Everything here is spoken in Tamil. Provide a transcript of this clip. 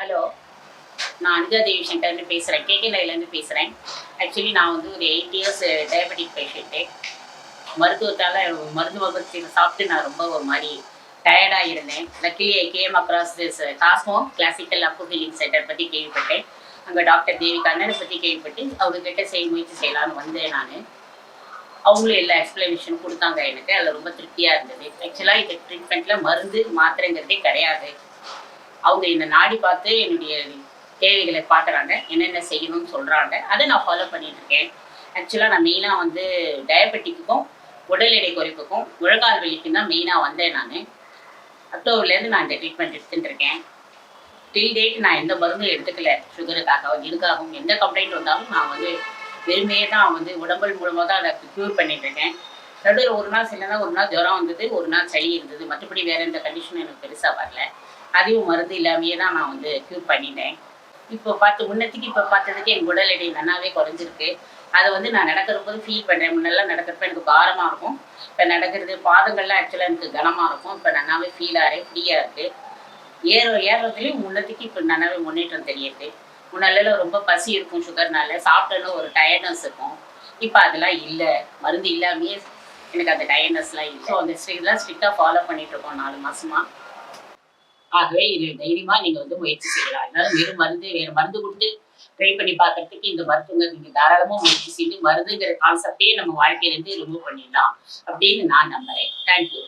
ஹலோ. நான் அனிதா தேவி சங்கர்னு பேசுகிறேன். கேகே நகர்லேருந்து பேசுகிறேன். ஆக்சுவலி நான் வந்து ஒரு 8 இயர்ஸ் டயபெட்டிக் பேஷண்ட்டு. மருத்துவத்தால் மருந்து மருத்துவத்தை சாப்பிட்டு நான் ரொம்ப ஒரு மாதிரி டயர்டாக இருந்தேன். Luckily I came across this cosmo classical அப்பு ஹீலிங் சென்டர் பற்றி கேள்விப்பட்டேன். அங்கே டாக்டர் தேவி கண்ணனை பற்றி கேள்விப்பட்டு அவர்கிட்ட முயற்சி செய்யலான்னு வந்தேன் நான். அவங்களும் எல்லா எக்ஸ்பிளனேஷன் கொடுத்தாங்க எனக்கு. அதில் ரொம்ப திருப்தியாக இருந்தது. ஆக்சுவலாக இந்த ட்ரீட்மெண்ட்டில் மருந்து மாத்திரைங்கிறதே கிடையாது. அவங்க என்னை நாடி பார்த்து என்னுடைய தேவைகளை பார்க்குறாங்க, என்னென்ன செய்யணும்னு சொல்கிறாங்க. அதை நான் ஃபாலோ பண்ணிட்டு இருக்கேன். ஆக்சுவலாக நான் மெயினாக வந்து டயபெட்டிக்குக்கும் உடல் எடை குறைப்புக்கும் முழங்கால் வலிக்கும் தான் மெயினாக வந்தேன் நான். அக்டோபர்லேருந்து நான் இந்த ட்ரீட்மெண்ட் எடுத்துகிட்டு இருக்கேன். டில் டேட் நான் எந்த மருந்தும் எடுத்துக்கல. சுகருக்காகவும் இதுக்காகவும் எந்த கம்ப்ளைண்ட் வந்தாலும் நான் வந்து வெறுமையே தான் வந்து உடம்பல் மூலமாக தான் அதை க்யூர் பண்ணிட்டு இருக்கேன். நடுவில் ஒரு நாள் சிலனா ஒரு நாள் ஜுரம் வந்தது, ஒரு நாள் சளி இருந்தது. மற்றபடி வேறு எந்த கண்டிஷனும் எனக்கு பெருசாக வரல. அதையும் மருந்து இல்லாமையே தான் நான் வந்து க்யூர் பண்ணிட்டேன். இப்போ முன்னத்துக்கு இப்போ பார்த்ததுக்கு என் உடல் எடை நல்லாவே குறைஞ்சிருக்கு. அதை வந்து நான் நடக்கிறபோது ஃபீல் பண்ணுறேன். முன்னெல்லாம் நடக்கிறப்ப எனக்கு பாரமாக இருக்கும். இப்போ நடக்கிறது பாதங்கள்லாம் ஆக்சுவலாக எனக்கு கனமாக இருக்கும். இப்போ நல்லாவே ஃபீல் ஆகிறேன், ஃப்ரீயாக இருக்குது. ஏறுறதுலேயும் முன்னத்துக்கு இப்போ நல்லாவே முன்னேற்றம் தெரியுது. முன்னெல்லாம் ரொம்ப பசி இருக்கும் சுகர்னால, சாப்பிட்டோன்னு ஒரு டயர்ட்னஸ் இருக்கும். இப்போ அதெல்லாம் இல்லை. மருந்து இல்லாமையே எனக்கு அந்த டயர்ட்னஸ்லாம் இல்லை. ஸோ அந்த இதெல்லாம் ஸ்ட்ரிக்டாக ஃபாலோ பண்ணிகிட்ருக்கோம் 4 மாதமாக. ஆகவே இது தைரியமா நீங்க வந்து முயற்சி செய்யலாம். அதனால வேற மருந்து கொடுத்து ட்ரை பண்ணி பார்க்கறதுக்கு இந்த மருத்துவங்க நீங்க தாராளமா முயற்சி செய்து மருந்துங்கிற கான்செப்டே நம்ம வாழ்க்கையில இருந்து ரிமூவ் பண்ணிடலாம் அப்படின்னு நான் நம்புறேன். தேங்க்யூ.